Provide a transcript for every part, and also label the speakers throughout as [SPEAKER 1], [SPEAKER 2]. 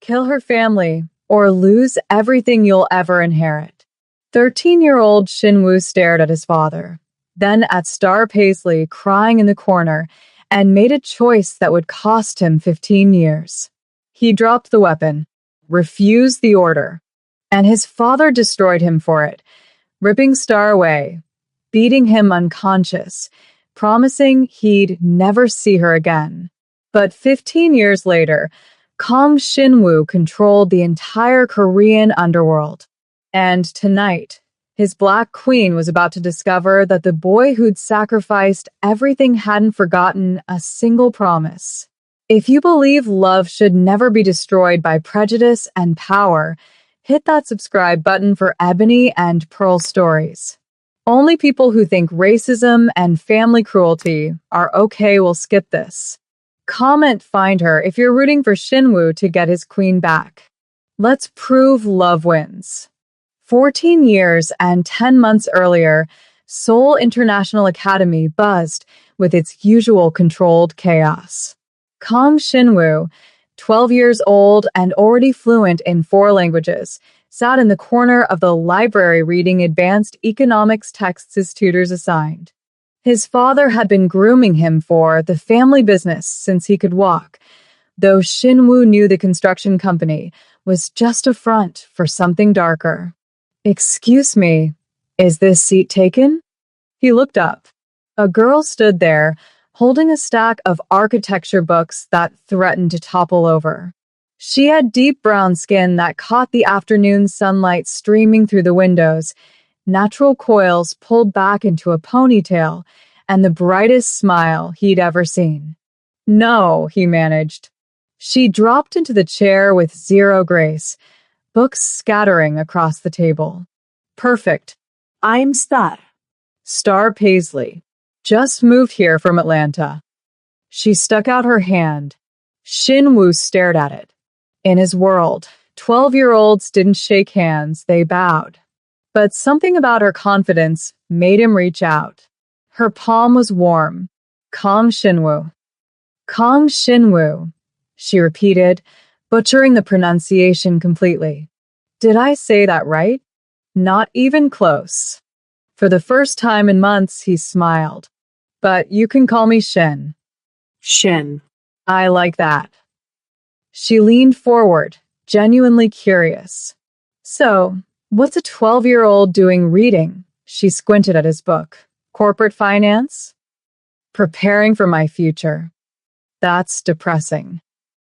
[SPEAKER 1] Kill her family, or lose everything you'll ever inherit. 13-year-old Shinwoo stared at his father, then at Star Paisley crying in the corner, and made a choice that would cost him 15 years. He dropped the weapon, refused the order, and his father destroyed him for it, ripping Star away, beating him unconscious, promising he'd never see her again. But 15 years later, Kang Shinwoo controlled the entire Korean underworld. And tonight, his Black Queen was about to discover that the boy who'd sacrificed everything hadn't forgotten a single promise. If you believe love should never be destroyed by prejudice and power, hit that subscribe button for Ebony and Pearl stories. Only people who think racism and family cruelty are okay will skip this. Comment "Find her" if you're rooting for Shinwoo to get his queen back. Let's prove love wins. 14 years and 10 months earlier, Seoul International Academy buzzed with its usual controlled chaos. Kang Shinwoo, 12 years old and already fluent in 4 languages, sat in the corner of the library reading advanced economics texts his tutors assigned. His father had been grooming him for the family business since he could walk, though Shinwoo knew the construction company was just a front for something darker. "Excuse me, is this seat taken?" He looked up. A girl stood there, holding a stack of architecture books that threatened to topple over. She had deep brown skin that caught the afternoon sunlight streaming through the windows, natural coils pulled back into a ponytail, and the brightest smile he'd ever seen. "No," he managed. She dropped into the chair with zero grace, books scattering across the table. "Perfect. I'm Star Paisley. Just moved here from Atlanta." She stuck out her hand. Shinwoo stared at it. In his world, 12-year-olds didn't shake hands, they bowed. But something about her confidence made him reach out. Her palm was warm. "Kang Shinwoo." "Kang Shinwoo," she repeated, butchering the pronunciation completely. "Did I say that right?" Not even close. For the first time in months, he smiled. "But you can call me Shin."
[SPEAKER 2] Shin.
[SPEAKER 1] "I like that." She leaned forward, genuinely curious. "So, what's a 12-year-old doing reading?" She squinted at his book. "Corporate finance?" "Preparing for my future." "That's depressing."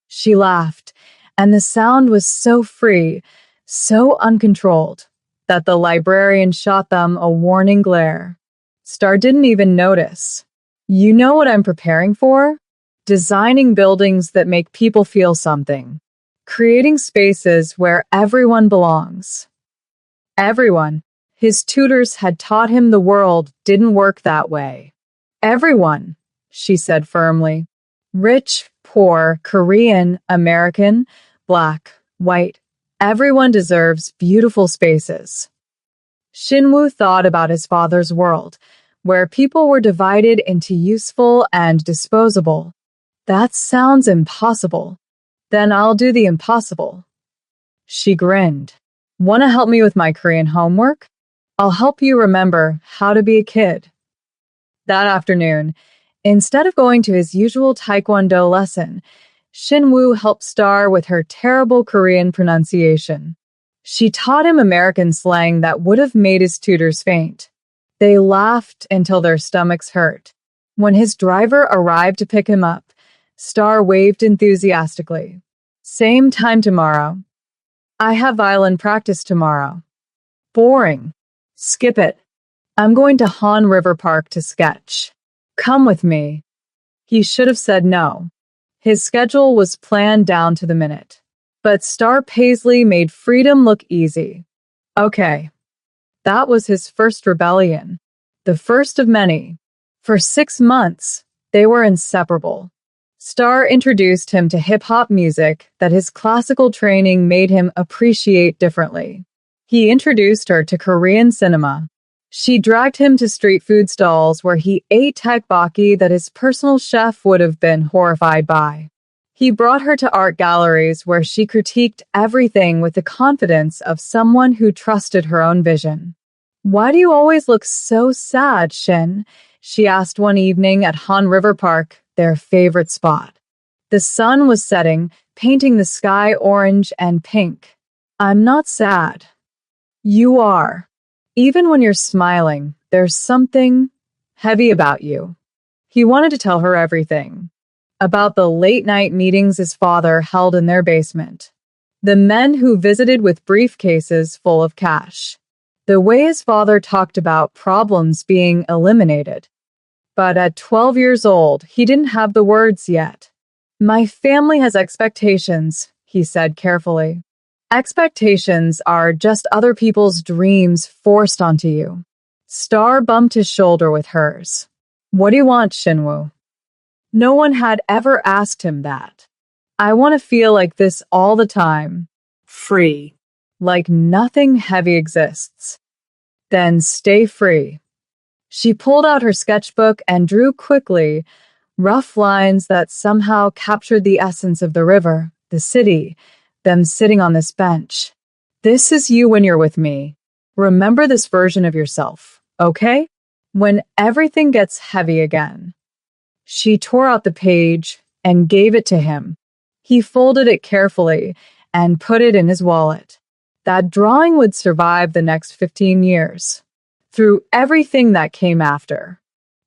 [SPEAKER 1] She laughed, and the sound was so free, so uncontrolled, that the librarian shot them a warning glare. Star didn't even notice. "You know what I'm preparing for? Designing buildings that make people feel something. Creating spaces where everyone belongs." Everyone. His tutors had taught him the world didn't work that way. "Everyone," she said firmly. "Rich, poor, Korean, American, Black, white. Everyone deserves beautiful spaces." Shinwoo thought about his father's world, where people were divided into useful and disposable. "That sounds impossible. Then I'll do the impossible." She grinned. "Want to help me with my Korean homework? I'll help you remember how to be a kid." That afternoon, instead of going to his usual Taekwondo lesson, Shinwoo helped Star with her terrible Korean pronunciation. She taught him American slang that would have made his tutors faint. They laughed until their stomachs hurt. When his driver arrived to pick him up, Star waved enthusiastically. "Same time tomorrow." "I have violin practice tomorrow." "Boring. Skip it. I'm going to Han River Park to sketch." "Come with me." He should have said no. His schedule was planned down to the minute. But Star Paisley made freedom look easy. Okay. That was his first rebellion. The first of many. For 6 months, they were inseparable. Star introduced him to hip-hop music that his classical training made him appreciate differently. He introduced her to Korean cinema. She dragged him to street food stalls where he ate tteokbokki that his personal chef would have been horrified by. He brought her to art galleries where she critiqued everything with the confidence of someone who trusted her own vision. "Why do you always look so sad, Shin?" she asked one evening at Han River Park, their favorite spot. The sun was setting, painting the sky orange and pink. "I'm not sad." "You are. Even when you're smiling, there's something heavy about you." He wanted to tell her everything. About the late-night meetings his father held in their basement. The men who visited with briefcases full of cash. The way his father talked about problems being eliminated. But at 12 years old, he didn't have the words yet. "My family has expectations," he said carefully. "Expectations are just other people's dreams forced onto you." Star bumped his shoulder with hers. "What do you want, Shinwoo?" No one had ever asked him that. "I want to feel like this all the time. Free. Like nothing heavy exists." "Then stay free." She pulled out her sketchbook and drew quickly, rough lines that somehow captured the essence of the river, the city, them sitting on this bench. "This is you when you're with me. Remember this version of yourself, okay? When everything gets heavy again." She tore out the page and gave it to him. He folded it carefully and put it in his wallet. That drawing would survive the next 15 years, through everything that came after.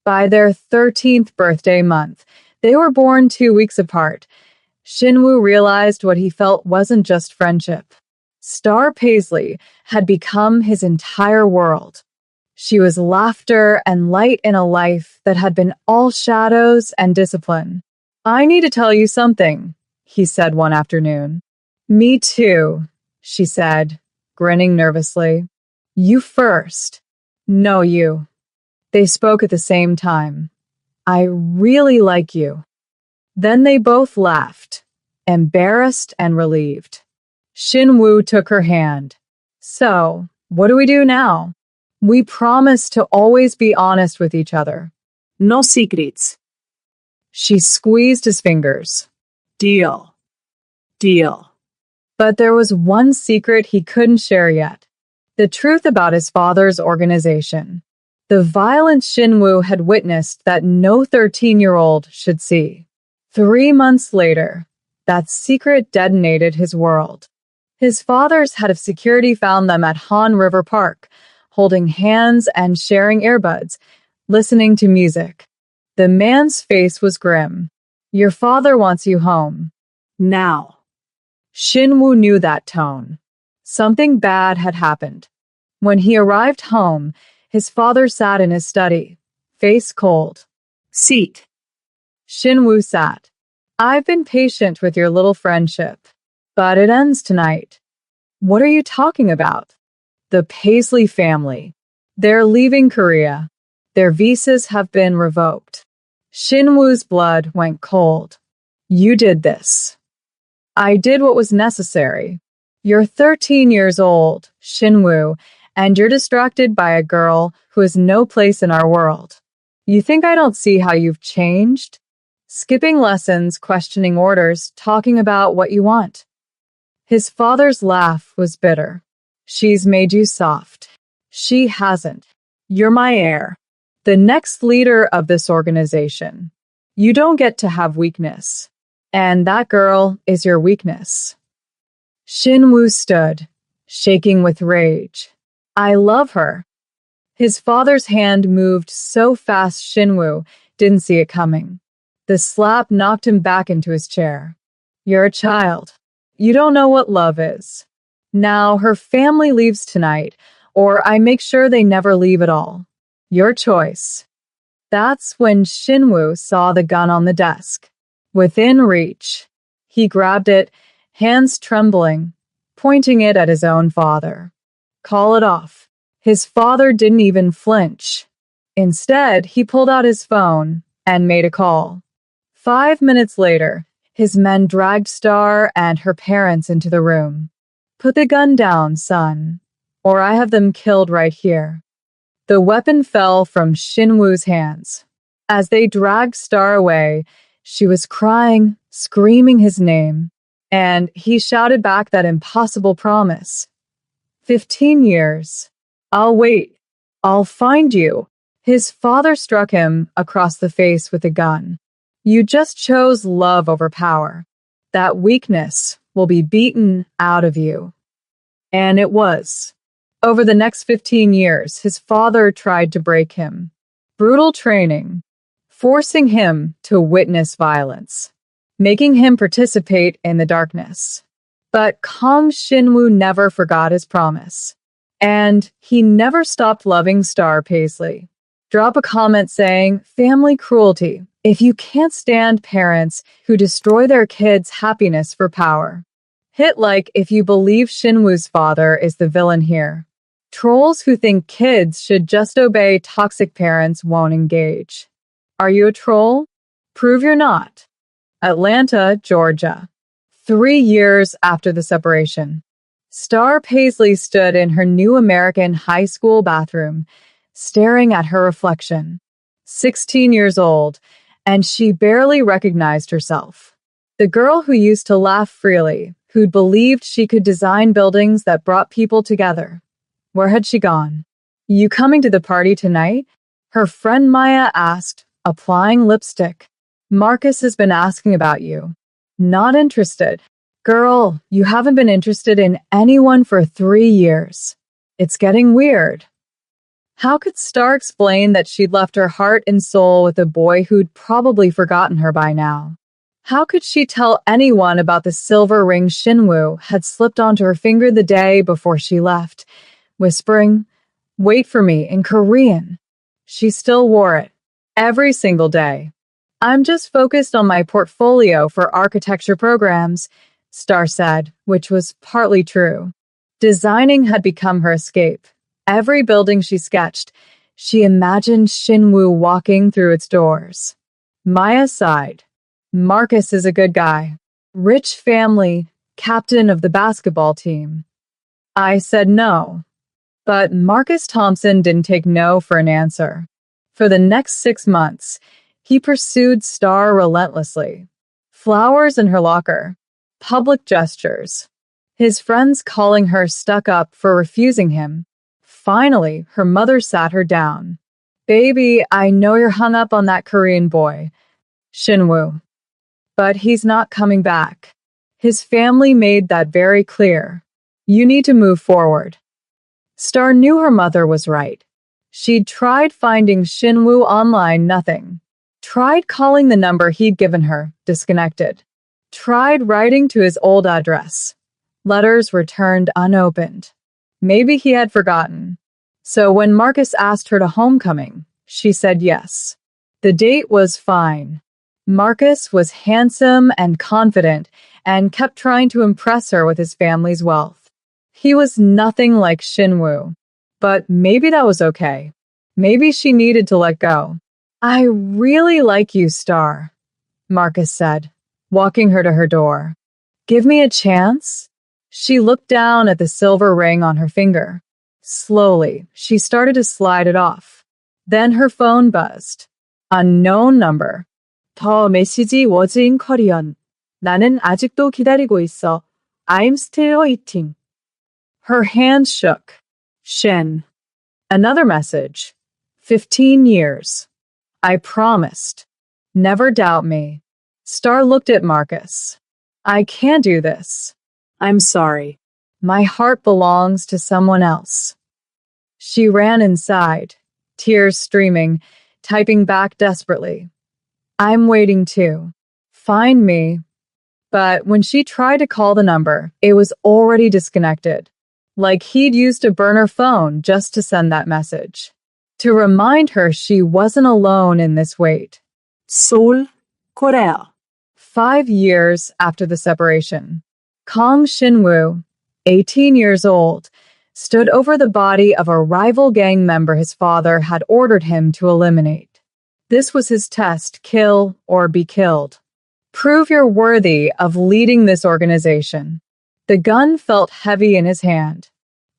[SPEAKER 1] By their 13th birthday month, they were born 2 weeks apart. Shinwoo realized what he felt wasn't just friendship. Star Paisley had become his entire world. She was laughter and light in a life that had been all shadows and discipline. "I need to tell you something," he said one afternoon. "Me too," she said, grinning nervously. "You first." "No, you." They spoke at the same time. "I really like you." Then they both laughed, embarrassed and relieved. Shinwoo took her hand. "So, what do we do now?" "We promise to always be honest with each other. No secrets." She squeezed his fingers. "Deal. Deal." But there was one secret he couldn't share yet. The truth about his father's organization. The violence Shinwoo had witnessed that no 13-year-old should see. 3 months later, that secret detonated his world. His father's head of security found them at Han River Park, holding hands and sharing earbuds, listening to music. The man's face was grim. "Your father wants you home. Now." Shinwoo knew that tone. Something bad had happened. When he arrived home, his father sat in his study, face cold. "Seat." Shinwoo sat. "I've been patient with your little friendship, but it ends tonight." "What are you talking about?" "The Paisley family. They're leaving Korea. Their visas have been revoked." Shinwoo's blood went cold. "You did this." "I did what was necessary." "You're 13 years old, Shinwoo, and you're distracted by a girl who has no place in our world. You think I don't see how you've changed? Skipping lessons, questioning orders, talking about what you want." His father's laugh was bitter. "She's made you soft." "She hasn't. You're my heir. The next leader of this organization. You don't get to have weakness. And that girl is your weakness." Shinwoo stood, shaking with rage. "I love her." His father's hand moved so fast Shinwoo didn't see it coming. The slap knocked him back into his chair. "You're a child. You don't know what love is. Now her family leaves tonight, or I make sure they never leave at all. Your choice." That's when Shinwoo saw the gun on the desk. Within reach. He grabbed it, hands trembling, pointing it at his own father. "Call it off." His father didn't even flinch. Instead, he pulled out his phone and made a call. 5 minutes later, his men dragged Star and her parents into the room. "Put the gun down, son, or I have them killed right here." The weapon fell from Shinwoo's hands. As they dragged Star away, she was crying, screaming his name, and he shouted back that impossible promise. 15 years. I'll wait. I'll find you. His father struck him across the face with a gun. You just chose love over power. That weakness will be beaten out of you. And it was. Over the next 15 years, his father tried to break him. Brutal training, forcing him to witness violence, making him participate in the darkness. But Kang Shin-woo never forgot his promise. And he never stopped loving Star Paisley. Drop a comment saying, family cruelty, if you can't stand parents who destroy their kids' happiness for power. Hit like if you believe Shin-woo's father is the villain here. Trolls who think kids should just obey toxic parents won't engage. Are you a troll? Prove you're not. Atlanta, Georgia. 3 years after the separation. Star Paisley stood in her new American high school bathroom, staring at her reflection. 16 years old, and she barely recognized herself. The girl who used to laugh freely, who'd believed she could design buildings that brought people together. Where had she gone? You coming to the party tonight? Her friend Maya asked, applying lipstick. Marcus has been asking about you. Not interested. Girl, you haven't been interested in anyone for 3 years. It's getting weird. How could Star explain that she'd left her heart and soul with a boy who'd probably forgotten her by now? How could she tell anyone about the silver ring Shin-woo had slipped onto her finger the day before she left, whispering, "Wait for me," in Korean? She still wore it, every single day. I'm just focused on my portfolio for architecture programs, Star said, which was partly true. Designing had become her escape. Every building she sketched, she imagined Shin-woo walking through its doors. Maya sighed. Marcus is a good guy. Rich family, captain of the basketball team. I said no. But Marcus Thompson didn't take no for an answer. For the next 6 months, he pursued Star relentlessly. Flowers in her locker, public gestures, his friends calling her stuck up for refusing him. Finally, her mother sat her down. Baby, I know you're hung up on that Korean boy, Shin-woo. But he's not coming back. His family made that very clear. You need to move forward. Star knew her mother was right. She'd tried finding Shin-woo online, nothing. Tried calling the number he'd given her, disconnected. Tried writing to his old address. Letters returned unopened. Maybe he had forgotten. So when Marcus asked her to homecoming, she said yes. The date was fine. Marcus was handsome and confident and kept trying to impress her with his family's wealth. He was nothing like Shin-woo, but maybe that was okay. Maybe she needed to let go. I really like you, Star, Marcus said, walking her to her door. Give me a chance? She looked down at the silver ring on her finger. Slowly, she started to slide it off. Then her phone buzzed. Unknown number. 더 메시지 was in Korean. 나는 아직도 기다리고 있어. I'm still waiting. Her hands shook. Shin. Another message. 15 years. I promised. Never doubt me. Star looked at Marcus. I can't do this. I'm sorry. My heart belongs to someone else. She ran inside, tears streaming, typing back desperately. I'm waiting too. Find me. But when she tried to call the number, it was already disconnected. Like he'd used a burner phone just to send that message. To remind her she wasn't alone in this wait. Seoul, Korea. 5 years after the separation. Kang Shin-woo, 18 years old, stood over the body of a rival gang member his father had ordered him to eliminate. This was his test, kill or be killed. Prove you're worthy of leading this organization. The gun felt heavy in his hand.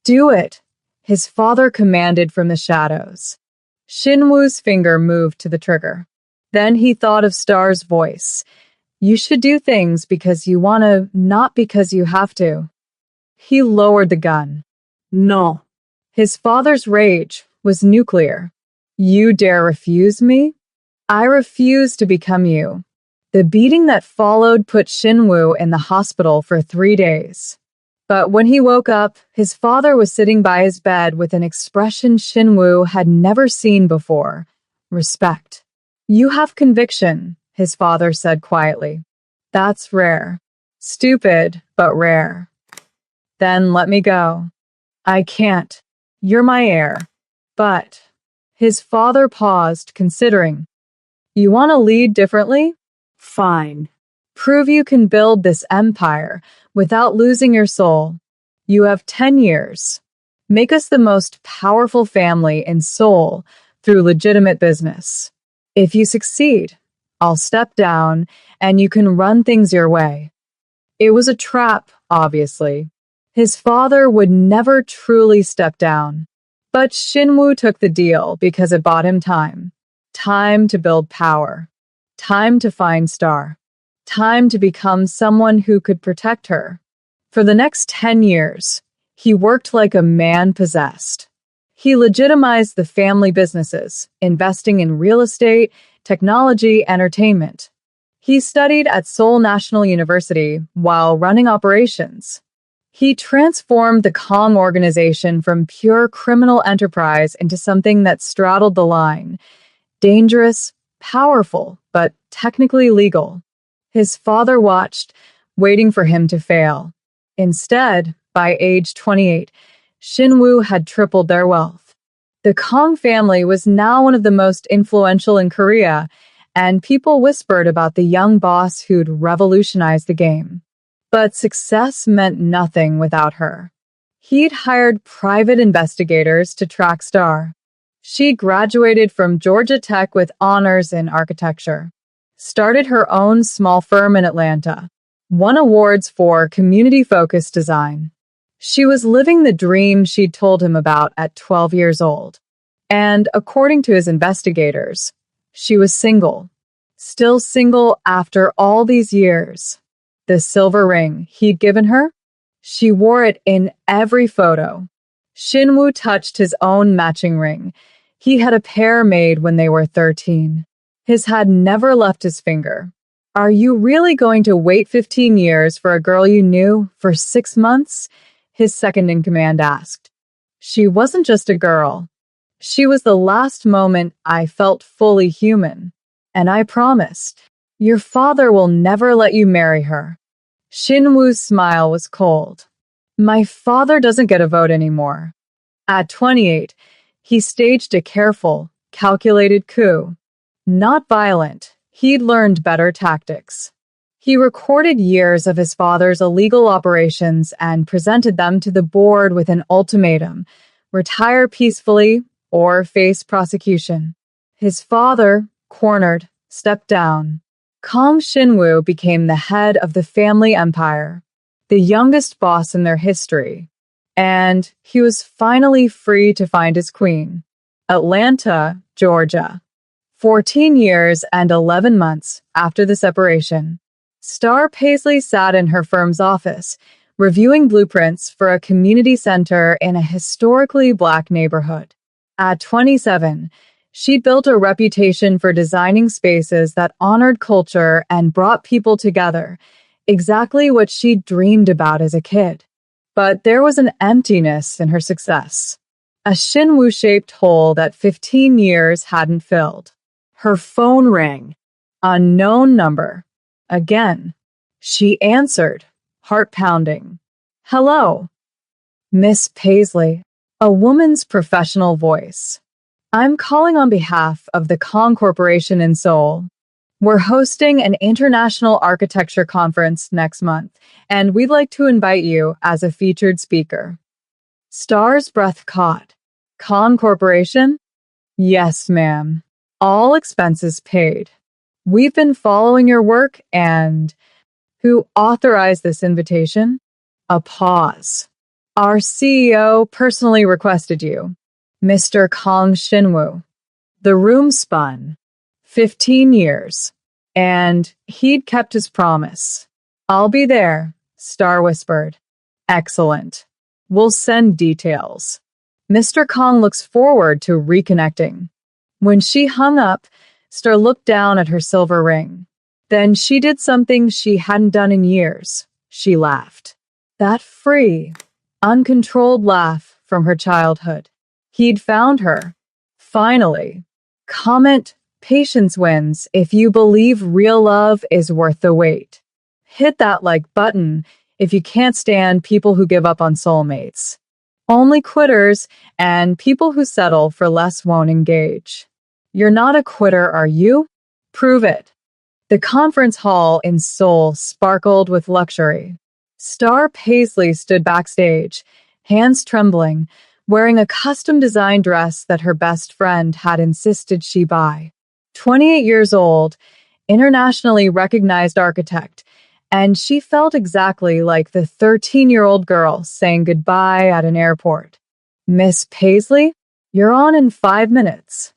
[SPEAKER 1] Do it, his father commanded from the shadows. Shin-woo's finger moved to the trigger. Then he thought of Star's voice. You should do things because you want to, not because you have to. He lowered the gun.
[SPEAKER 2] No.
[SPEAKER 1] His father's rage was nuclear. You dare refuse me? I refuse to become you. The beating that followed put Shinwoo in the hospital for 3 days. But when he woke up, his father was sitting by his bed with an expression Shinwoo had never seen before. Respect. You have conviction, his father said quietly. That's rare. Stupid, but rare. Then let me go. I can't. You're my heir. But his father paused, considering. You want to lead differently?
[SPEAKER 2] Fine.
[SPEAKER 1] Prove you can build this empire without losing your soul. You have 10 years. Make us the most powerful family in Seoul through legitimate business. If you succeed, I'll step down and you can run things your way. It was a trap, obviously. His father would never truly step down. But Shinwoo took the deal because it bought him time. Time to build power. Time to find Star. Time to become someone who could protect her. For the next 10 years, he worked like a man possessed. He legitimized the family businesses, investing in real estate, technology, entertainment. He studied at Seoul National University while running operations. He transformed the Kong organization from pure criminal enterprise into something that straddled the line. Dangerous, powerful, but technically legal. His father watched, waiting for him to fail. Instead, by age 28, Shinwoo had tripled their wealth. The Kong family was now one of the most influential in Korea, and people whispered about the young boss who'd revolutionized the game. But success meant nothing without her. He'd hired private investigators to track Star. She graduated from Georgia Tech with honors in architecture, started her own small firm in Atlanta, won awards for community-focused design. She was living the dream she'd told him about at 12 years old. And according to his investigators, she was single. Still single after all these years. The silver ring he'd given her? She wore it in every photo. Shinwoo touched his own matching ring. He had a pair made when they were 13. His had never left his finger. Are you really going to wait 15 years for a girl you knew for 6 months? His second-in-command asked. She wasn't just a girl. She was the last moment I felt fully human. And I promised. Your father will never let you marry her. Shinwoo's smile was cold. My father doesn't get a vote anymore. At 28, he staged a careful, calculated coup. Not violent, he'd learned better tactics. He recorded years of his father's illegal operations and presented them to the board with an ultimatum: retire peacefully or face prosecution. His father, cornered, stepped down. Kong Shinwoo became the head of the family empire, the youngest boss in their history. And he was finally free to find his queen. Atlanta, Georgia. 14 years and 11 months after the separation, Star Paisley sat in her firm's office, reviewing blueprints for a community center in a historically Black neighborhood. At 27, she'd built a reputation for designing spaces that honored culture and brought people together, exactly what she'd dreamed about as a kid. But there was an emptiness in her success, a Shinwoo-shaped hole that 15 years hadn't filled. Her phone rang. Unknown number. Again. She answered, heart pounding. Hello. Miss Paisley, a woman's professional voice. I'm calling on behalf of the Kong Corporation in Seoul. We're hosting an international architecture conference next month, and we'd like to invite you as a featured speaker. Star's breath caught. Kong Corporation? Yes, ma'am. All expenses paid. We've been following your work and... Who authorized this invitation? A pause. Our CEO personally requested you, Mr. Kong Shinwoo. The room spun. 15 years. And he'd kept his promise. I'll be there, Star whispered. Excellent. We'll send details. Mr. Kong looks forward to reconnecting. When she hung up, Star looked down at her silver ring. Then she did something she hadn't done in years. She laughed. That free, uncontrolled laugh from her childhood. He'd found her. Finally. Comment, patience wins if you believe real love is worth the wait. Hit that like button if you can't stand people who give up on soulmates. Only quitters and people who settle for less won't engage. You're not a quitter, are you? Prove it. The conference hall in Seoul sparkled with luxury. Star Paisley stood backstage, hands trembling, wearing a custom-designed dress that her best friend had insisted she buy. 28 years old, internationally recognized architect, and she felt exactly like the 13-year-old girl saying goodbye at an airport. Miss Paisley, you're on in 5 minutes.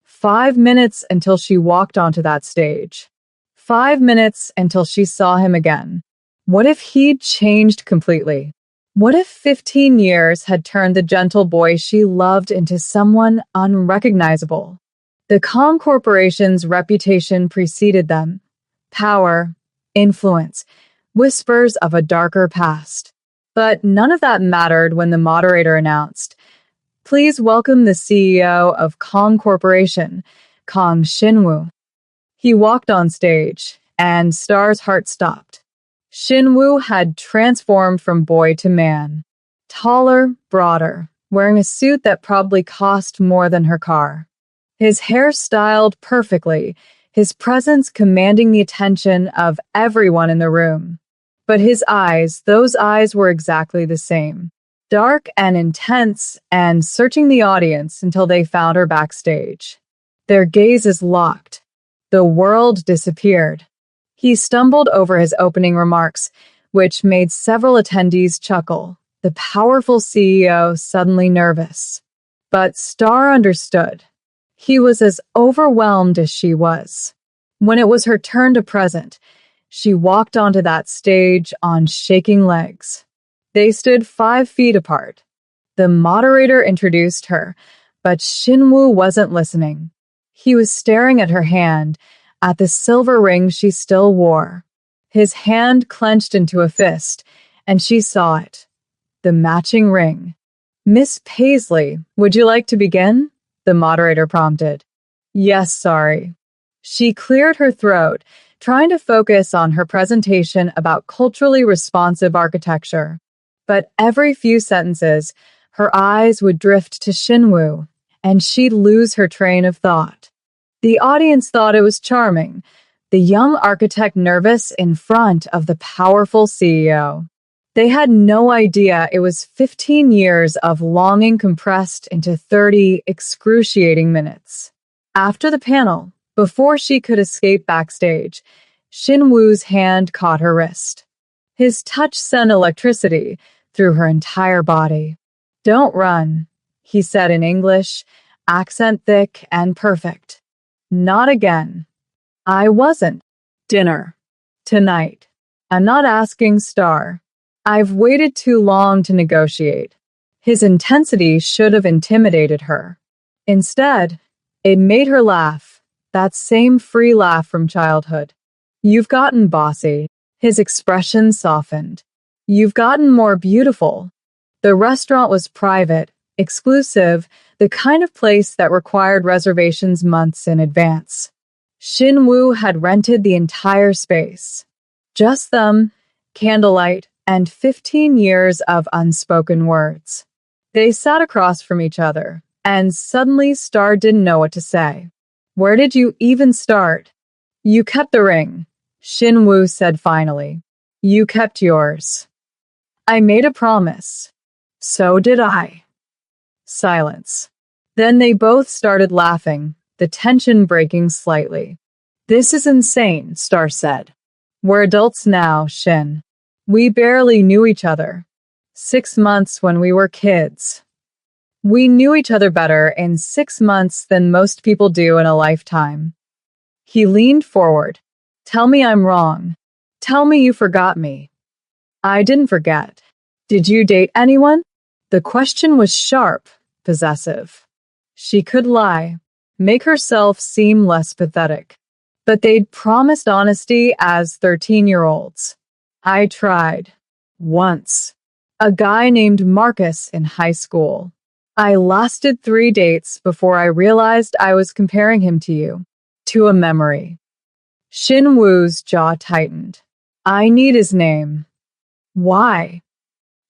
[SPEAKER 1] 5 minutes until she walked onto that stage. 5 minutes until she saw him again. What if he'd changed completely? What if 15 years had turned the gentle boy she loved into someone unrecognizable? The Kong Corporation's reputation preceded them. Power, influence, whispers of a darker past. But none of that mattered when the moderator announced, "Please welcome the CEO of Kong Corporation, Kong Shinwoo." He walked on stage, and Star's heart stopped. Shinwoo had transformed from boy to man. Taller, broader, wearing a suit that probably cost more than her car. His hair styled perfectly, his presence commanding the attention of everyone in the room. But his eyes, those eyes were exactly the same. Dark and intense and searching the audience until they found her backstage. Their gazes locked. The world disappeared. He stumbled over his opening remarks, which made several attendees chuckle, the powerful CEO suddenly nervous. But Star understood. He was as overwhelmed as she was. When it was her turn to present, she walked onto that stage on shaking legs. They stood 5 feet apart. The moderator introduced her, but Shinwoo wasn't listening. He was staring at her hand, at the silver ring she still wore. His hand clenched into a fist, and she saw it. The matching ring. "Miss Paisley, would you like to begin?" the moderator prompted. "Yes, sorry." She cleared her throat, trying to focus on her presentation about culturally responsive architecture. But every few sentences, her eyes would drift to Shinwoo, and she'd lose her train of thought. The audience thought it was charming, the young architect nervous in front of the powerful CEO. They had no idea it was 15 years of longing compressed into 30 excruciating minutes. After the panel, before she could escape backstage, Shinwoo's hand caught her wrist. His touch sent electricity through her entire body. "Don't run," he said in English, accent thick and perfect. "Not again." "I wasn't." "Dinner. Tonight." "I'm not asking, Star. I've waited too long to negotiate." His intensity should have intimidated her. Instead, it made her laugh, that same free laugh from childhood. "You've gotten bossy." His expression softened. "You've gotten more beautiful." The restaurant was private, exclusive, the kind of place that required reservations months in advance. Shinwoo had rented the entire space. Just them, candlelight, and 15 years of unspoken words. They sat across from each other, and suddenly Star didn't know what to say. "Where did you even start?" "You kept the ring," Shinwoo said finally. "You kept yours." "I made a promise." "So did I." Silence. Then they both started laughing, the tension breaking slightly. "This is insane," Star said. "We're adults now, Shin. We barely knew each other. 6 months when we were kids. We knew each other better in 6 months than most people do in a lifetime." He leaned forward. Tell me I'm wrong. Tell me you forgot me. I didn't forget. Did you date anyone? The question was sharp, possessive. She could lie, make herself seem less pathetic. But they'd promised honesty as 13-year-olds. I tried. Once. A guy named Marcus in high school. I lasted 3 dates before I realized I was comparing him to you. To a memory. Shin Woo's jaw tightened. I need his name. Why?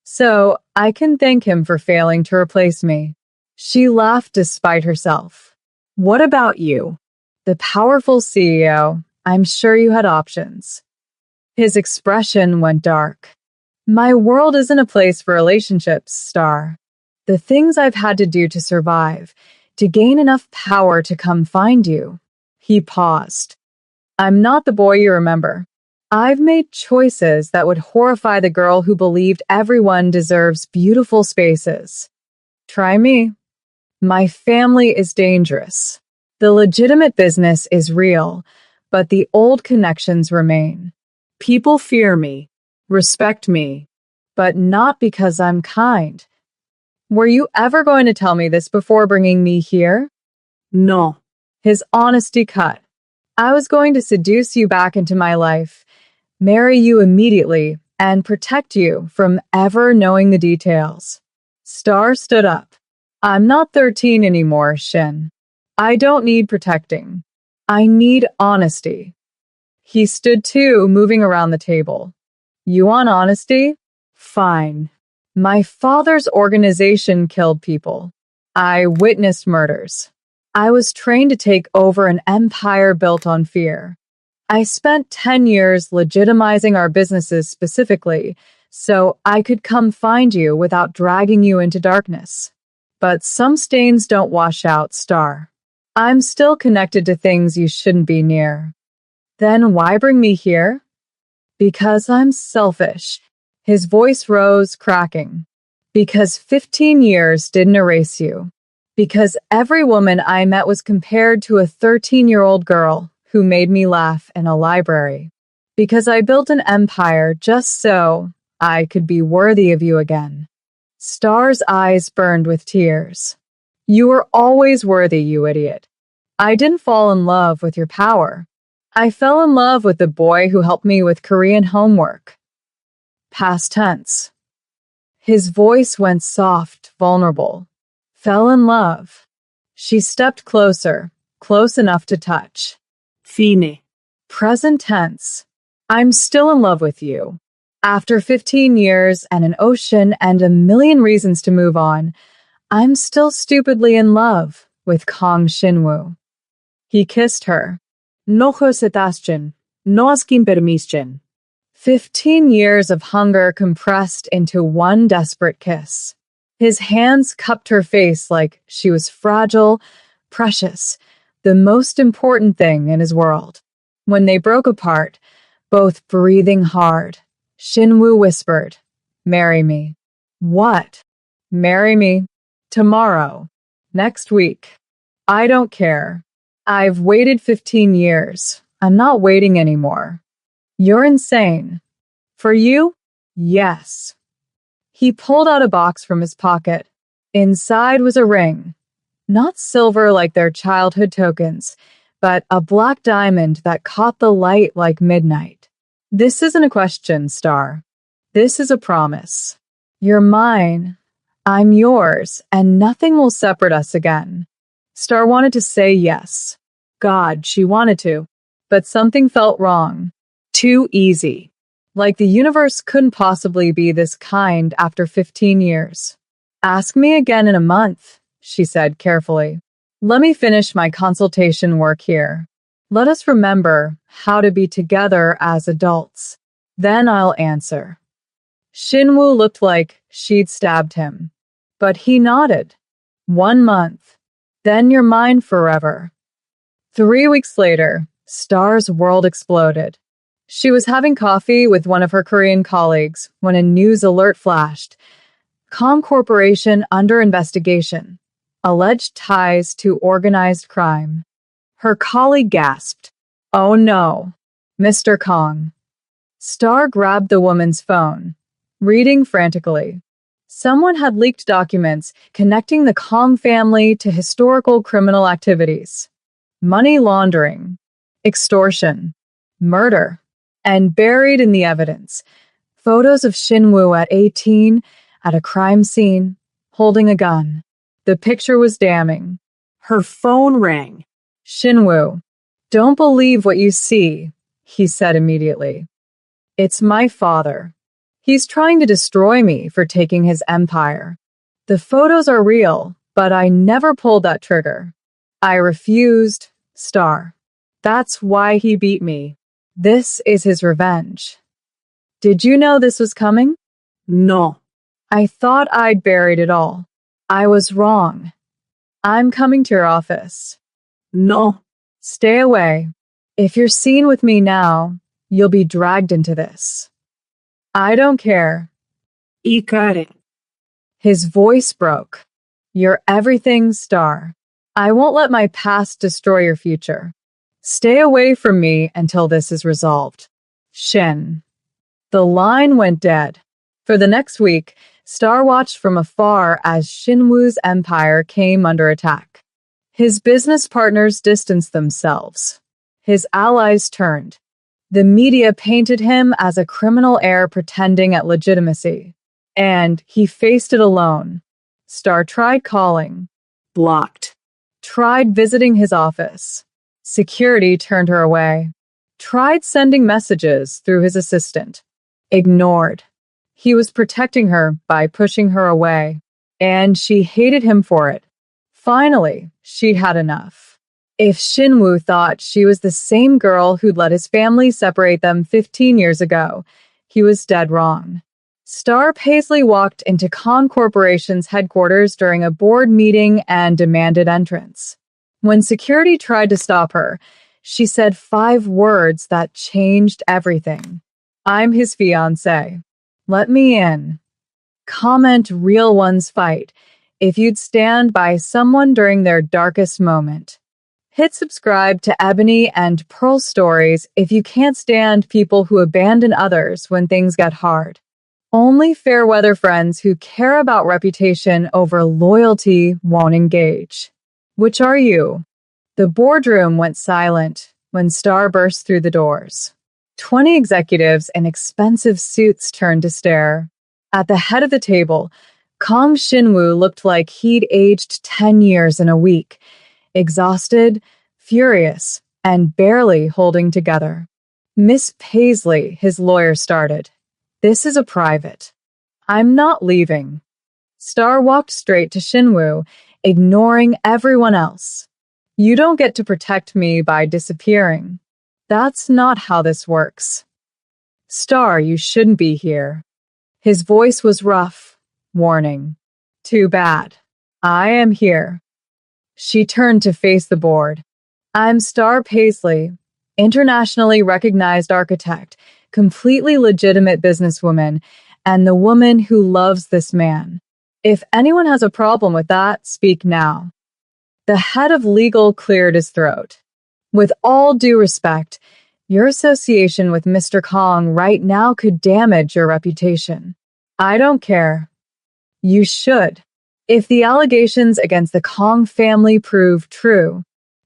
[SPEAKER 1] So I can thank him for failing to replace me. She laughed despite herself. What about you? The powerful CEO. I'm sure you had options. His expression went dark. My world isn't a place for relationships, Star. The things I've had to do to survive, to gain enough power to come find you. He paused. I'm not the boy you remember. I've made choices that would horrify the girl who believed everyone deserves beautiful spaces. Try me. My family is dangerous. The legitimate business is real, but the old connections remain. People fear me, respect me, but not because I'm kind. Were you ever going to tell me this before bringing me here?
[SPEAKER 2] No.
[SPEAKER 1] His honesty cut. I was going to seduce you back into my life, marry you immediately, and protect you from ever knowing the details. Star stood up. I'm not 13 anymore, Shin. I don't need protecting. I need honesty. He stood too, moving around the table. You want honesty? Fine. My father's organization killed people. I witnessed murders. I was trained to take over an empire built on fear. I spent 10 years legitimizing our businesses specifically, so I could come find you without dragging you into darkness. But some stains don't wash out, Star. I'm still connected to things you shouldn't be near. Then why bring me here? Because I'm selfish. His voice rose, cracking. Because 15 years didn't erase you. Because every woman I met was compared to a 13-year-old girl who made me laugh in a library. Because I built an empire just so I could be worthy of you again. Star's eyes burned with tears. You were always worthy, you idiot. I didn't fall in love with your power. I fell in love with the boy who helped me with Korean homework. Past tense. His voice went soft, vulnerable. Fell in love. She stepped closer, close enough to touch.
[SPEAKER 2] Fine.
[SPEAKER 1] Present tense. I'm still in love with you. After 15 years and an ocean and a million reasons to move on, I'm still stupidly in love with Kong Shinwoo. He kissed her.
[SPEAKER 2] No Sebastian. No asking permission.
[SPEAKER 1] 15 years of hunger compressed into one desperate kiss. His hands cupped her face like she was fragile, precious, the most important thing in his world. When they broke apart, both breathing hard, Shinwoo whispered, "Marry me." What? Marry me. Tomorrow. Next week. I don't care. I've waited 15 years. I'm not waiting anymore. You're insane. For you? Yes. He pulled out a box from his pocket. Inside was a ring. Not silver like their childhood tokens, but a black diamond that caught the light like midnight. This isn't a question, Star. This is a promise. You're mine. I'm yours, and nothing will separate us again. Star wanted to say yes. God, she wanted to. But something felt wrong. Too easy. Like the universe couldn't possibly be this kind after 15 years. Ask me again in a month, she said carefully. Let me finish my consultation work here. Let us remember how to be together as adults. Then I'll answer. Shinwoo looked like she'd stabbed him. But he nodded. 1 month. Then you're mine forever. 3 weeks later, Star's world exploded. She was having coffee with one of her Korean colleagues when a news alert flashed. Com Corporation under investigation. Alleged ties to organized crime. Her colleague gasped. Oh no, Mr. Kong. Star grabbed the woman's phone, reading frantically. Someone had leaked documents connecting the Kong family to historical criminal activities, money laundering, extortion, murder, and buried in the evidence, photos of Shinwoo at 18 at a crime scene, holding a gun. The picture was damning.
[SPEAKER 2] Her phone rang.
[SPEAKER 1] Shinwoo, don't believe what you see, he said immediately. It's my father. He's trying to destroy me for taking his empire. The photos are real, but I never pulled that trigger. I refused, Star. That's why he beat me. This is his revenge. Did you know this was coming?
[SPEAKER 2] No.
[SPEAKER 1] I thought I'd buried it all. I was wrong. I'm coming to your office.
[SPEAKER 2] No.
[SPEAKER 1] Stay away. If you're seen with me now, you'll be dragged into this. I don't care.
[SPEAKER 2] Ikare.
[SPEAKER 1] His voice broke. You're everything, Star. I won't let my past destroy your future. Stay away from me until this is resolved. Shin. The line went dead. For the next week, Star watched from afar as Shinwoo's empire came under attack. His business partners distanced themselves. His allies turned. The media painted him as a criminal heir pretending at legitimacy. And he faced it alone. Star tried calling.
[SPEAKER 2] Blocked.
[SPEAKER 1] Tried visiting his office. Security turned her away. Tried sending messages through his assistant. Ignored. He was protecting her by pushing her away, and she hated him for it. Finally, she'd had enough. If Shinwoo thought she was the same girl who'd let his family separate them 15 years ago, he was dead wrong. Star Paisley walked into Kong Corporation's headquarters during a board meeting and demanded entrance. When security tried to stop her, she said 5 words that changed everything. I'm his fiancé. Let me in. Comment real ones fight if you'd stand by someone during their darkest moment. Hit subscribe to Ebony and Pearl Stories if you can't stand people who abandon others when things get hard. Only fair weather friends who care about reputation over loyalty won't engage. Which are you? The boardroom went silent when Star burst through the doors. 20 executives in expensive suits turned to stare. At the head of the table, Kong Shinwoo looked like he'd aged 10 years in a week, exhausted, furious, and barely holding together. Miss Paisley, his lawyer started. This is a private. I'm not leaving. Star walked straight to Shinwoo, ignoring everyone else. You don't get to protect me by disappearing. That's not how this works. Star, you shouldn't be here. His voice was rough, warning. Too bad. I am here. She turned to face the board. I'm Star Paisley, internationally recognized architect, completely legitimate businesswoman, and the woman who loves this man. If anyone has a problem with that, speak now. The head of legal cleared his throat. With all due respect, your association with Mr. Kong right now could damage your reputation. I don't care. You should. If the allegations against the Kong family prove true,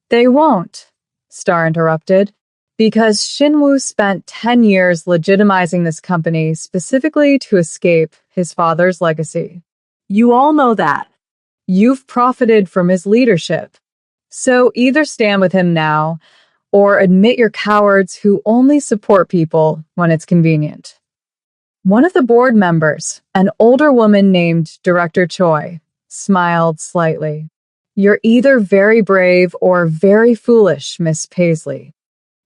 [SPEAKER 1] they won't, Star interrupted, because Shinwoo spent 10 years legitimizing this company specifically to escape his father's legacy.
[SPEAKER 2] You all know that.
[SPEAKER 1] You've profited from his leadership. So either stand with him now, or admit you're cowards who only support people when it's convenient. One of the board members, an older woman named Director Choi, smiled slightly. You're either very brave or very foolish, Miss Paisley.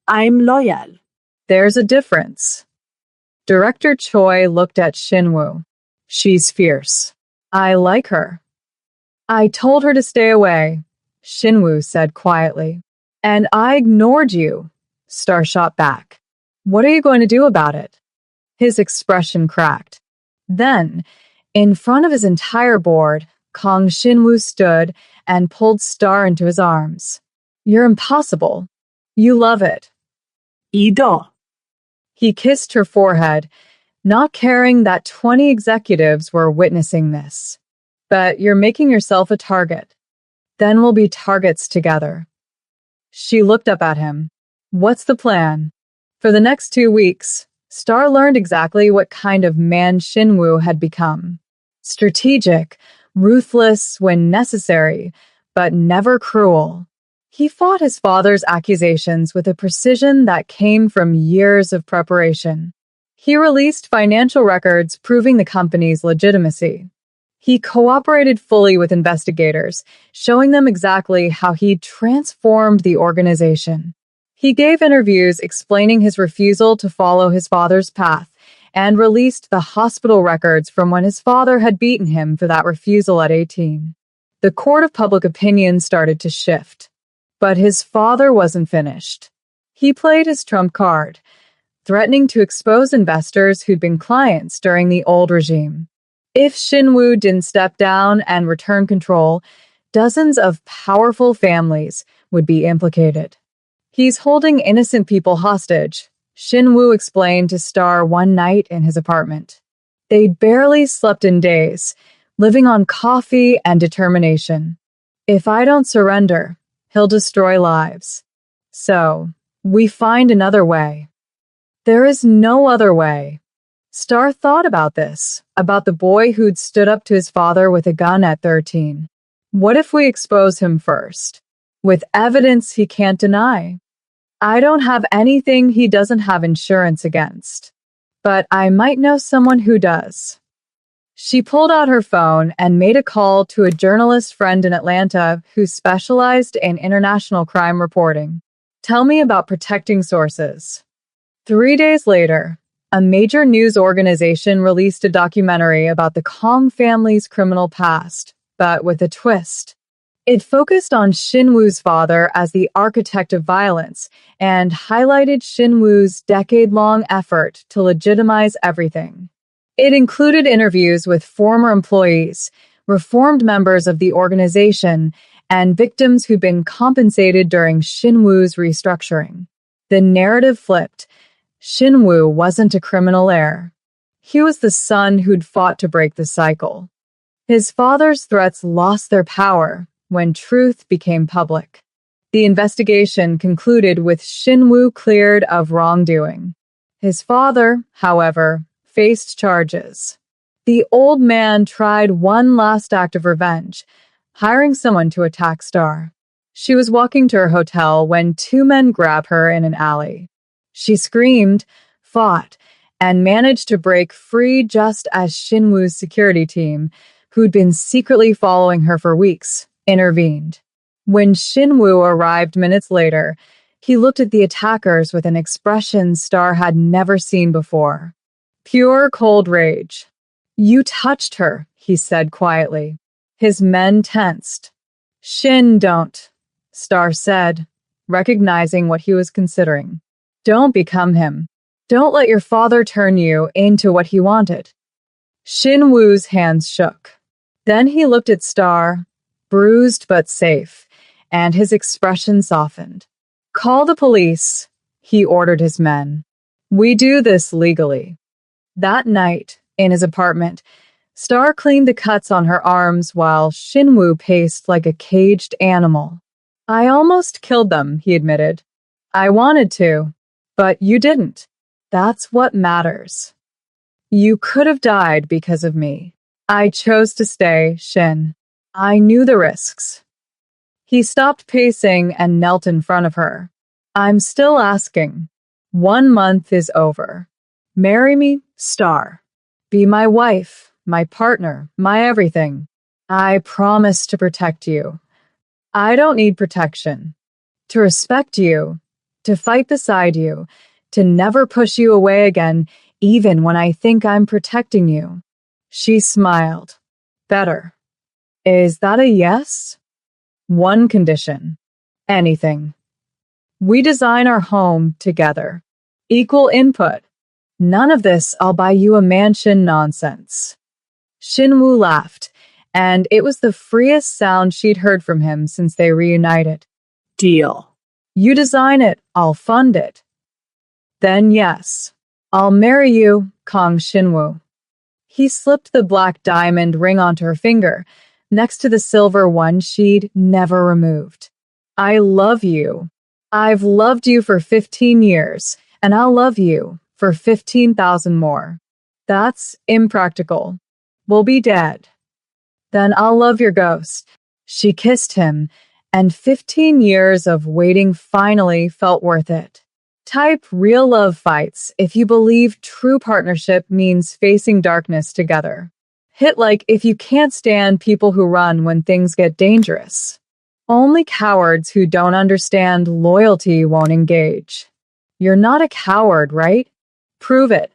[SPEAKER 2] I'm loyal.
[SPEAKER 1] There's a difference. Director Choi looked at Shinwoo. She's fierce. I like her. I told her to stay away, Shinwoo said quietly. And I ignored you, Star shot back. What are you going to do about it? His expression cracked. Then, in front of his entire board, Kong Shinwoo stood and pulled Star into his arms. You're impossible. You love it.
[SPEAKER 2] Ido.
[SPEAKER 1] He kissed her forehead, not caring that 20 executives were witnessing this. But you're making yourself a target. Then we'll be targets together. She looked up at him. What's the plan? For the next 2 weeks, Star learned exactly what kind of man Shinwoo had become. Strategic, ruthless when necessary, but never cruel. He fought his father's accusations with a precision that came from years of preparation. He released financial records proving the company's legitimacy. He cooperated fully with investigators, showing them exactly how he'd transformed the organization. He gave interviews explaining his refusal to follow his father's path and released the hospital records from when his father had beaten him for that refusal at 18. The court of public opinion started to shift. But his father wasn't finished. He played his trump card, threatening to expose investors who'd been clients during the old regime. If Shinwoo didn't step down and return control, dozens of powerful families would be implicated. He's holding innocent people hostage, Shinwoo explained to Star one night in his apartment. They'd barely slept in days, living on coffee and determination. If I don't surrender, he'll destroy lives. So, we find another way. There is no other way. Star thought about this, about the boy who'd stood up to his father with a gun at 13. What if we expose him first, with evidence he can't deny? I don't have anything he doesn't have insurance against, but I might know someone who does. She pulled out her phone and made a call to a journalist friend in Atlanta who specialized in international crime reporting. Tell me about protecting sources. 3 days later, a major news organization released a documentary about the Kong family's criminal past, but with a twist. It focused on Shinwoo's father as the architect of violence and highlighted Shinwoo's decade-long effort to legitimize everything. It included interviews with former employees, reformed members of the organization, and victims who'd been compensated during Shinwoo's restructuring. The narrative flipped. Shinwoo wasn't a criminal heir. He was the son who'd fought to break the cycle. His father's threats lost their power when truth became public. The investigation concluded with Shinwoo cleared of wrongdoing. His father, however, faced charges. The old man tried one last act of revenge, hiring someone to attack Star. She was walking to her hotel when 2 men grabbed her in an alley. She screamed, fought, and managed to break free just as Shinwoo's security team, who'd been secretly following her for weeks, intervened. When Shinwoo arrived minutes later, he looked at the attackers with an expression Star had never seen before. Pure cold rage. You touched her, he said quietly. His men tensed. Shin, don't, Star said, recognizing what he was considering. Don't become him. Don't let your father turn you into what he wanted. Shinwoo's hands shook. Then he looked at Star, bruised but safe, and his expression softened. Call the police, he ordered his men. We do this legally. That night, in his apartment, Star cleaned the cuts on her arms while Shinwoo paced like a caged animal. I almost killed them, he admitted. I wanted to, but you didn't. That's what matters. You could have died because of me. I chose to stay, Shin. I knew the risks. He stopped pacing and knelt in front of her. I'm still asking. 1 month is over. Marry me, Star. Be my wife, my partner, my everything. I promise to protect you. I don't need protection. To respect you, to fight beside you, to never push you away again, even when I think I'm protecting you. She smiled. Better. Is that a yes? One condition. Anything. We design our home together. Equal input. None of this I'll buy you a mansion nonsense. Shinwoo laughed, and it was the freest sound she'd heard from him since they reunited.
[SPEAKER 2] Deal.
[SPEAKER 1] You design it, I'll fund it. Then yes, I'll marry you, Kong Shinwoo. He slipped the black diamond ring onto her finger, next to the silver one she'd never removed. I love you. I've loved you for 15 years, and I'll love you for 15,000 more. That's impractical. We'll be dead. Then I'll love your ghost. She kissed him, and 15 years of waiting finally felt worth it. Type real love fights if you believe true partnership means facing darkness together. Hit like if you can't stand people who run when things get dangerous. Only cowards who don't understand loyalty won't engage. You're not a coward, right? Prove it.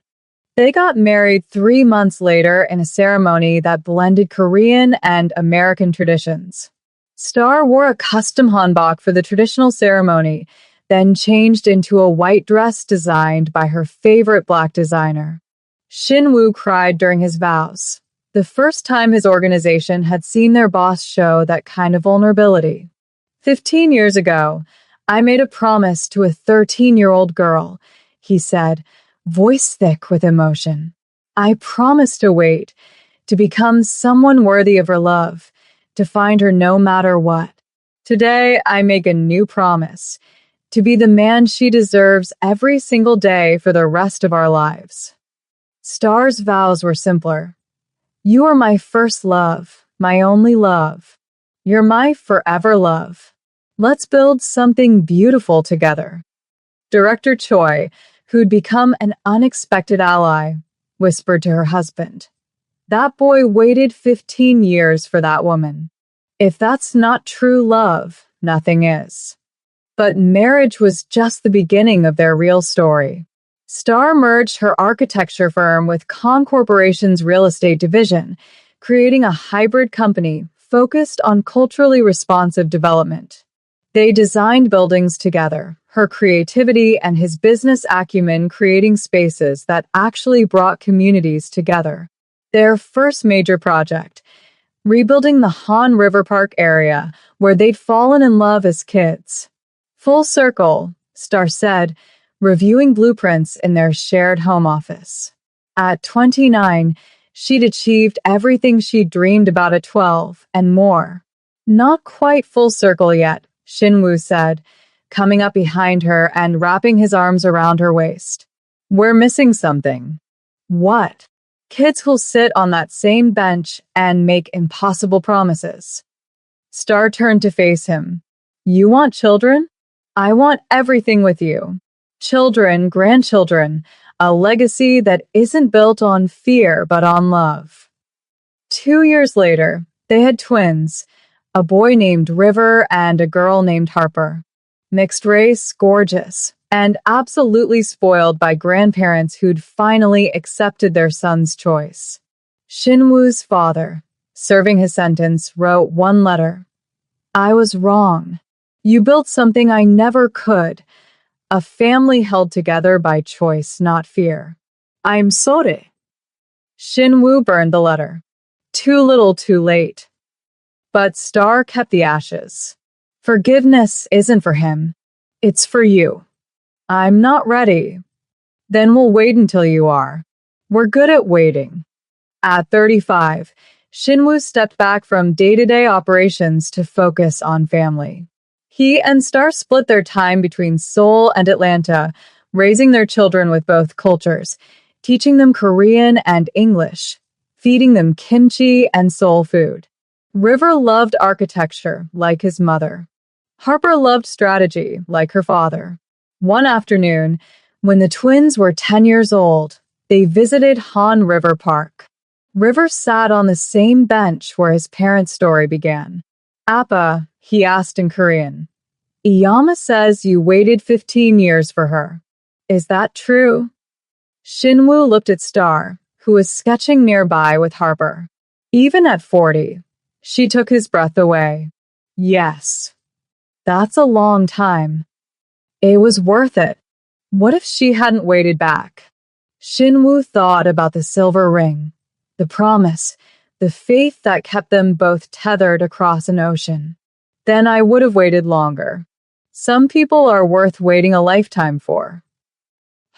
[SPEAKER 1] They got married 3 months later in a ceremony that blended Korean and American traditions. Star wore a custom hanbok for the traditional ceremony, then changed into a white dress designed by her favorite black designer. Shinwoo cried during his vows, the first time his organization had seen their boss show that kind of vulnerability. 15 years ago, I made a promise to a 13-year-old girl, he said, voice thick with emotion. I promised to wait, to become someone worthy of her love, to find her no matter what. Today, I make a new promise, to be the man she deserves every single day for the rest of our lives. Star's vows were simpler. You are my first love, my only love. You're my forever love. Let's build something beautiful together. Director Choi, who'd become an unexpected ally, whispered to her husband. That boy waited 15 years for that woman. If that's not true love, nothing is. But marriage was just the beginning of their real story. Star merged her architecture firm with Kong Corporation's real estate division, creating a hybrid company focused on culturally responsive development. They designed buildings together, her creativity and his business acumen creating spaces that actually brought communities together. Their first major project, rebuilding the Han River Park area where they'd fallen in love as kids. Full circle, Star said, reviewing blueprints in their shared home office. At 29, she'd achieved everything she'd dreamed about at 12 and more. Not quite full circle yet, Shinwoo said, coming up behind her and wrapping his arms around her waist. We're missing something. What? Kids who'll sit on that same bench and make impossible promises. Star turned to face him. You want children? I want everything with you. Children, grandchildren, a legacy that isn't built on fear but on love. 2 years later, they had twins, a boy named River and a girl named Harper. Mixed race, gorgeous, and absolutely spoiled by grandparents who'd finally accepted their son's choice. Shinwoo's father, serving his sentence, wrote one letter. I was wrong. You built something I never could. A family held together by choice, not fear. I'm sorry. Shinwoo burned the letter. Too little, too late. But Star kept the ashes. Forgiveness isn't for him. It's for you. I'm not ready. Then we'll wait until you are. We're good at waiting. At 35, Shinwoo stepped back from day-to-day operations to focus on family. He and Star split their time between Seoul and Atlanta, raising their children with both cultures, teaching them Korean and English, feeding them kimchi and soul food. River loved architecture, like his mother. Harper loved strategy, like her father. One afternoon, when the twins were 10 years old, they visited Han River Park. River sat on the same bench where his parents' story began. Appa, he asked in Korean. Iyama says you waited 15 years for her. Is that true? Shinwoo looked at Star, who was sketching nearby with Harper. Even at 40, she took his breath away. Yes. That's a long time. It was worth it. What if she hadn't waited back? Shinwoo thought about the silver ring, the promise, the faith that kept them both tethered across an ocean. Then I would have waited longer. Some people are worth waiting a lifetime for.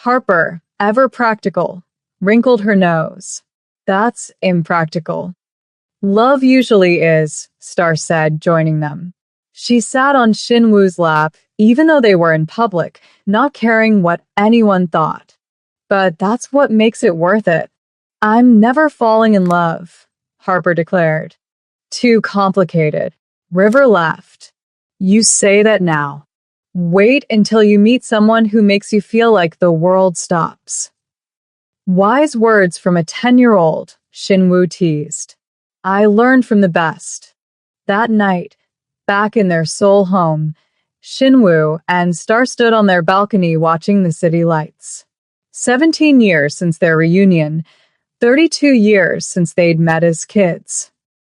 [SPEAKER 1] Harper, ever practical, wrinkled her nose. That's impractical. Love usually is, Star said, joining them. She sat on Shinwoo's lap, even though they were in public, not caring what anyone thought. But that's what makes it worth it. I'm never falling in love, Harper declared. Too complicated. River laughed. You say that now. Wait until you meet someone who makes you feel like the world stops. Wise words from a 10-year-old, Shinwoo teased. I learned from the best. That night, back in their Seoul home, Shinwoo and Star stood on their balcony watching the city lights. 17 years since their reunion, 32 years since they'd met as kids.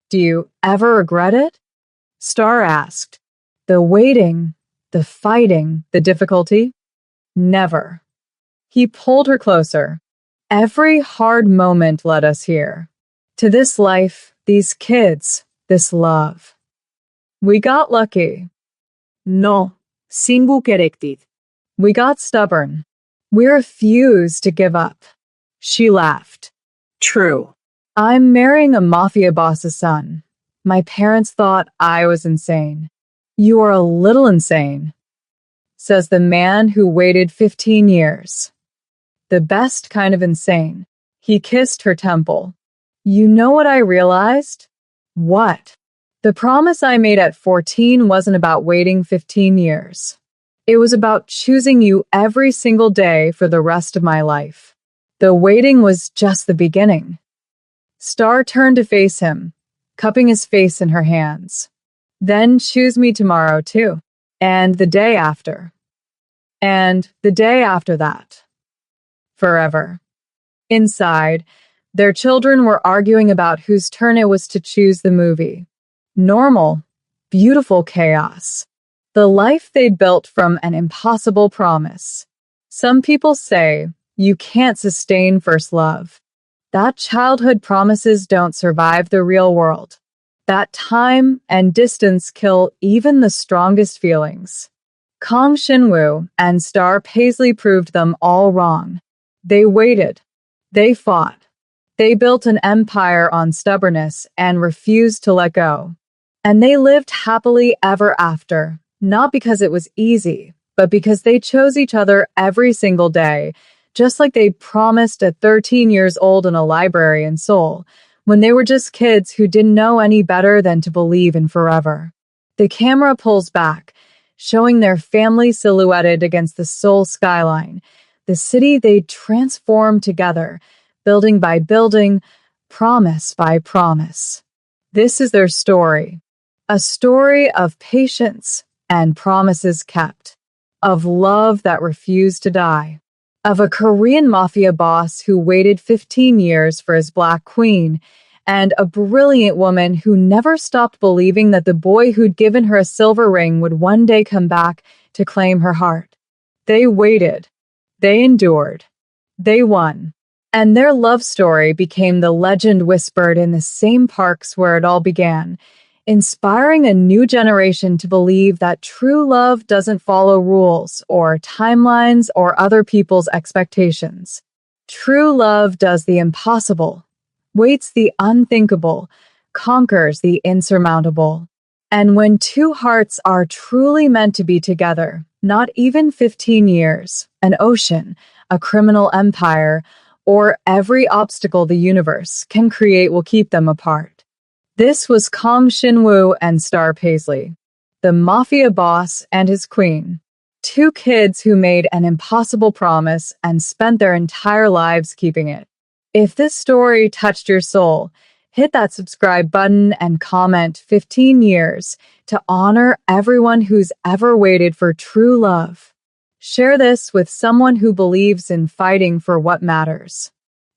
[SPEAKER 1] Do you ever regret it? Star asked. The waiting, the fighting, the difficulty? Never. He pulled her closer. Every hard moment led us here. To this life, these kids, this love. We got lucky.
[SPEAKER 2] No, singu-corrected.
[SPEAKER 1] We got stubborn. We refused to give up. She laughed.
[SPEAKER 2] True.
[SPEAKER 1] I'm marrying a mafia boss's son. My parents thought I was insane. You are a little insane, says the man who waited 15 years. The best kind of insane. He kissed her temple. You know what I realized? What? The promise I made at 14 wasn't about waiting 15 years. It was about choosing you every single day for the rest of my life. The waiting was just the beginning. Star turned to face him, cupping his face in her hands. Then choose me tomorrow, too. And the day after. And the day after that. Forever. Inside, their children were arguing about whose turn it was to choose the movie. Normal, beautiful chaos. The life they'd built from an impossible promise. Some people say you can't sustain first love. That childhood promises don't survive the real world. That time and distance kill even the strongest feelings. Kang Shinwoo and Star Paisley proved them all wrong. They waited. They fought. They built an empire on stubbornness and refused to let go. And they lived happily ever after, not because it was easy, but because they chose each other every single day, just like they promised at 13 years old in a library in Seoul, when they were just kids who didn't know any better than to believe in forever. The camera pulls back, showing their family silhouetted against the Seoul skyline, the city they'd transformed together, building by building, promise by promise. This is their story. A story of patience and promises kept, of love that refused to die, of a Korean mafia boss who waited 15 years for his black queen, and a brilliant woman who never stopped believing that the boy who'd given her a silver ring would one day come back to claim her heart. They waited. They endured. They won. And their love story became the legend whispered in the same parks where it all began, inspiring a new generation to believe that true love doesn't follow rules or timelines or other people's expectations. True love does the impossible, waits the unthinkable, conquers the insurmountable. And when two hearts are truly meant to be together, not even 15 years, an ocean, a criminal empire, or every obstacle the universe can create will keep them apart. This was Kang Shinwoo and Star Paisley, the mafia boss and his queen, two kids who made an impossible promise and spent their entire lives keeping it. If this story touched your soul, hit that subscribe button and comment 15 years to honor everyone who's ever waited for true love. Share this with someone who believes in fighting for what matters.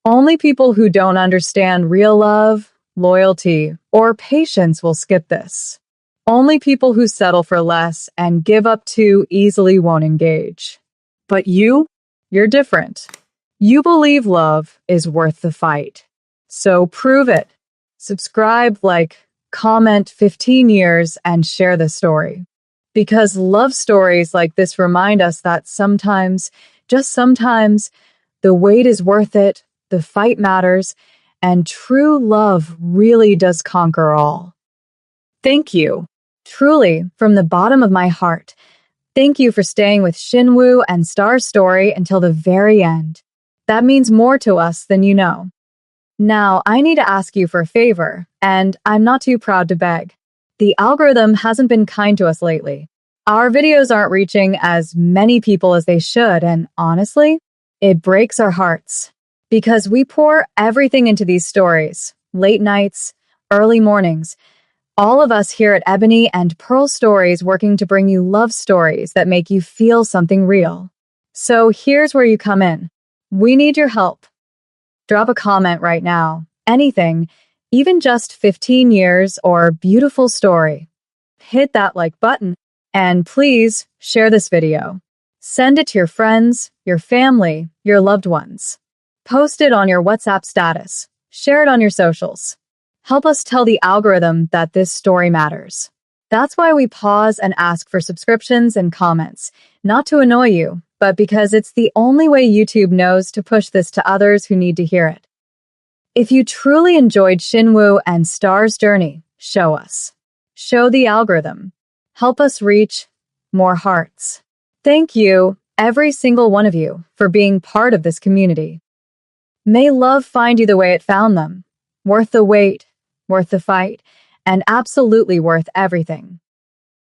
[SPEAKER 1] Only people who don't understand real love, loyalty, or patience will skip this. Only people who settle for less and give up too easily won't engage.
[SPEAKER 2] But you?
[SPEAKER 1] You're different. You believe love is worth the fight. So prove it. Subscribe, like, comment 15 years, and share the story. Because love stories like this remind us that sometimes Just sometimes the wait is worth it, the fight matters, and true love really does conquer all.
[SPEAKER 2] Thank you.
[SPEAKER 1] Truly, from the bottom of my heart, thank you for staying with Shinwoo and Star's story until the very end. That means more to us than you know. Now, I need to ask you for a favor, and I'm not too proud to beg. The algorithm hasn't been kind to us lately. Our videos aren't reaching as many people as they should, and honestly, it breaks our hearts. Because we pour everything into these stories, late nights, early mornings, all of us here at Ebony and Pearl Stories working to bring you love stories that make you feel something real. So here's where you come in. We need your help. Drop a comment right now. Anything, even just 15 years or beautiful story. Hit that like button and please share this video. Send it to your friends, your family, your loved ones. Post it on your WhatsApp status. Share it on your socials. Help us tell the algorithm that this story matters. That's why we pause and ask for subscriptions and comments, not to annoy you, but because it's the only way YouTube knows to push this to others who need to hear it. If you truly enjoyed Shinwoo and Star's journey, show us. Show the algorithm. Help us reach more hearts. Thank you, every single one of you, for being part of this community. May love find you the way it found them. Worth the wait, worth the fight, and absolutely worth everything.